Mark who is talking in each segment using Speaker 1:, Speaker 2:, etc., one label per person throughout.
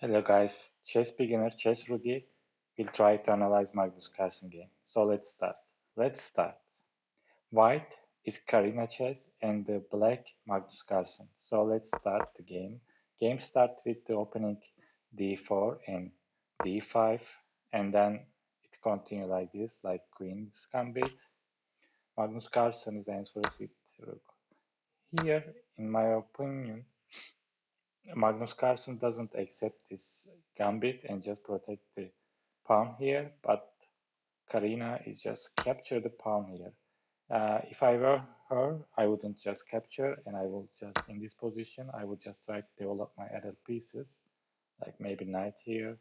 Speaker 1: Hello guys, chess beginner, chess rookie will try to analyze Magnus Carlsen game. So let's start. Let's start. White is Karinachess and the black Magnus Carlsen. So let's start the game. Game starts with the opening d4 and d5 and then it continues like this, like Queen's Gambit. Magnus Carlsen is answers with rook. Here, in my opinion, Magnus Carlsen doesn't accept this gambit and just protect the pawn here, but Karina is just capture the pawn here. If I were her, I wouldn't just capture and I will just, in this position, I would just try to develop my other pieces, like maybe knight here,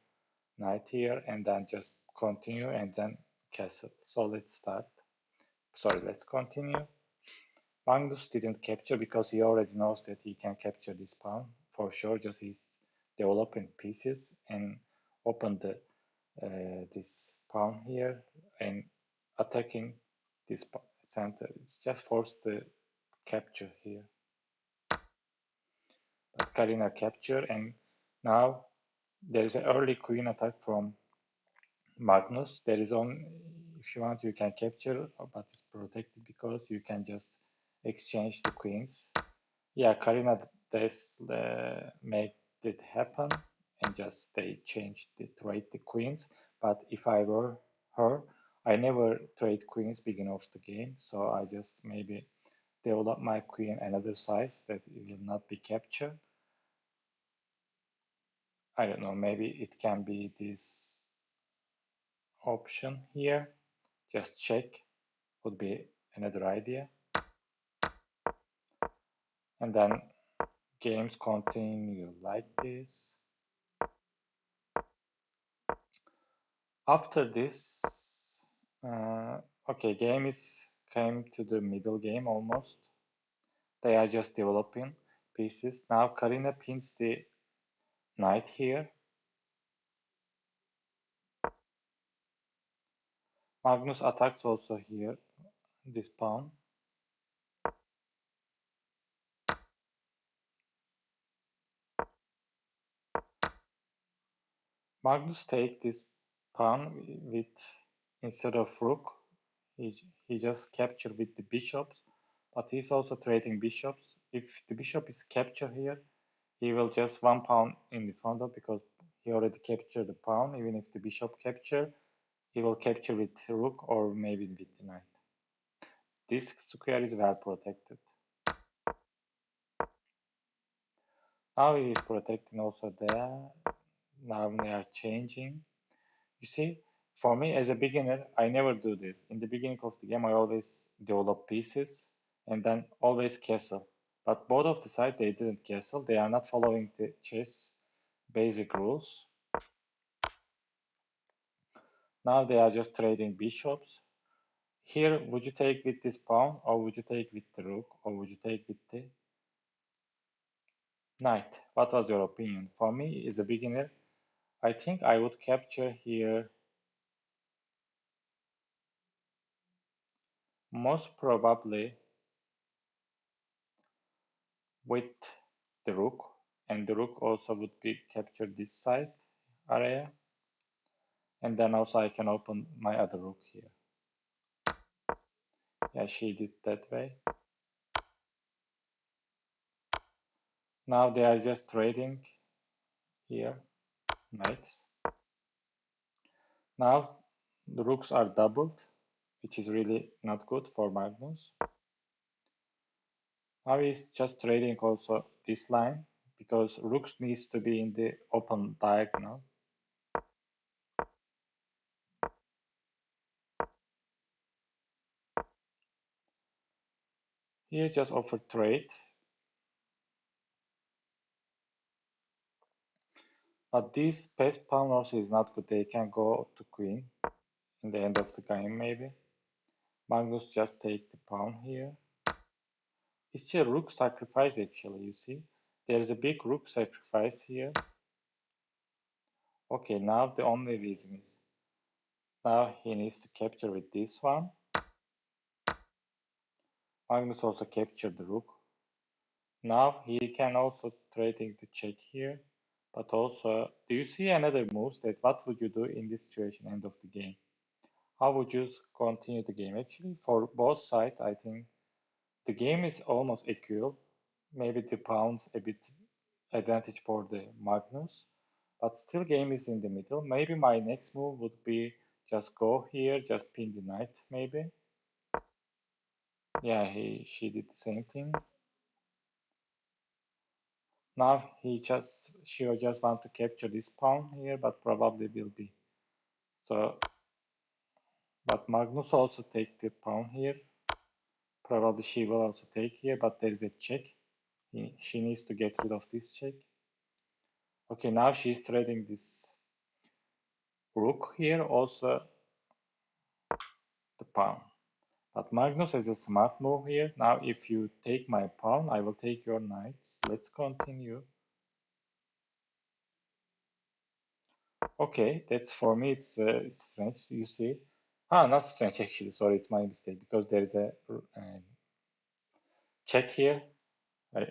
Speaker 1: and then just continue and then castle. So let's start. Sorry, let's continue. Magnus didn't capture because he already knows that he can capture this pawn for sure. Just he's developing pieces and open the this pawn here and attacking this center. It's just forced the capture here. But Karina capture and now there is an early queen attack from Magnus. There is on if you want you can capture, but it's protected because you can just exchange the queens. Yeah, Karina does make it happen and just they changed the trade the queens. But if I were her, I never trade queens beginning of the game, so I just maybe develop my queen another size that it will not be captured. I don't know, maybe it can be this option here. Just check would be another idea. And then games continue like this. After this, okay, game is came to the middle game almost. They are just developing pieces. Now Karina pins the knight here. Magnus attacks also here, this pawn. Magnus take this pawn with, instead of rook, he just captured with the bishops, but he's also trading bishops. If the bishop is captured here, he will just one pawn in the front of because he already captured the pawn. Even if the bishop capture, he will capture with rook or maybe with the knight. This square is well protected. Now he is protecting also there. Now they are changing. You see, for me as a beginner, I never do this. In the beginning of the game, I always develop pieces and then always castle. But both of the side, they didn't castle. They are not following the chess basic rules. Now they are just trading bishops. Here, would you take with this pawn, or would you take with the rook, or would you take with the knight? What was your opinion? For me, as a beginner, I think I would capture here most probably with the rook, and the rook also would be captured this side area, and then also I can open my other rook here. Yeah, she did that way. Now they are just trading here, knights. Now the rooks are doubled, which is really not good for Magnus. Now he's just trading also this line because rooks needs to be in the open diagonal. Here just offer trade. But this pawn also is not good. They can go to queen in the end of the game maybe. Magnus just take the pawn here. It's a rook sacrifice actually, you see. There's a big rook sacrifice here. Okay, now the only reason is now he needs to capture with this one. Magnus also captured the rook. Now he can also trading the check here, But also, do you see another move that what would you do in this situation, end of the game? How would you continue the game? Actually, for both sides, I think the game is almost equal. Maybe the pounds a bit advantage for the Magnus, but still game is in the middle. Maybe my next move would be just go here, just pin the knight, maybe. Yeah, she did the same thing. Now she will just want to capture this pawn here, but probably will be. So, but Magnus also take the pawn here. Probably she will also take here, but there is a check. She needs to get rid of this check. Okay, now she's trading this rook here, also the pawn. But Magnus has a smart move here. Now if you take my pawn, I will take your knights. Let's continue. Okay, that's for me, it's strange, you see. Ah, not strange actually, sorry, it's my mistake, because there is a check here.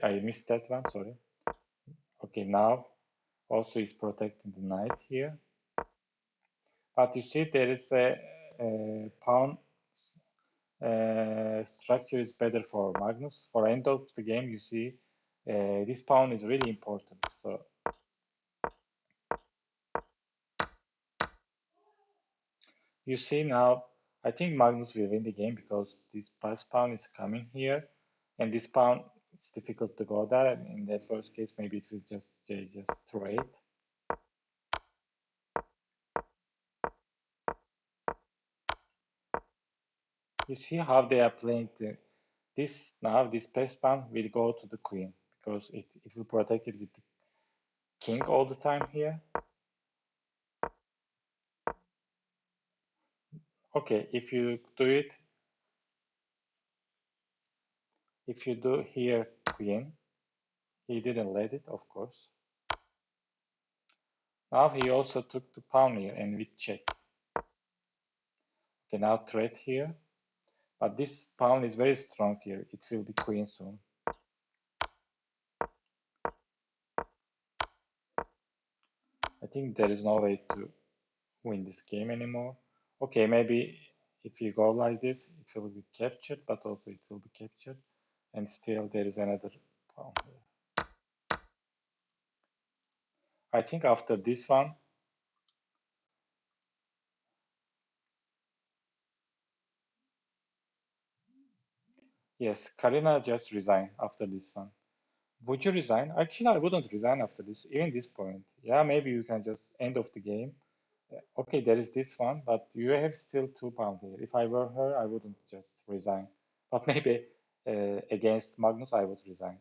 Speaker 1: I missed that one, sorry. Okay, now also is protecting the knight here. But you see there is a pawn structure is better for Magnus. For end of the game, you see this pawn is really important. So you see now, I think Magnus will win the game because this pass pawn is coming here, and this pawn it's difficult to go there. And in that first case, maybe it will just trade. You see how they are playing this now. This pass pawn will go to the queen because it will protect it with the king all the time here. Okay, if you do here queen, he didn't let it, of course. Now he also took the pawn here and with check. Okay, now threat here, but this pawn is very strong here. It will be queen soon. I think there is no way to win this game anymore. Okay, maybe if you go like this, it will be captured, but also it will be captured, and still there is another pawn here. I think after this one, yes, Karina just resigned after this one. Would you resign? Actually, I wouldn't resign after this, even this point. Yeah, maybe you can just end of the game. Okay, there is this one, but you have still 2 pounds here. If I were her, I wouldn't just resign. But maybe against Magnus, I would resign.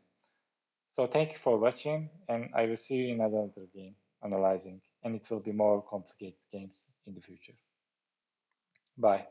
Speaker 1: So thank you for watching, and I will see you in another game analyzing, and it will be more complicated games in the future. Bye.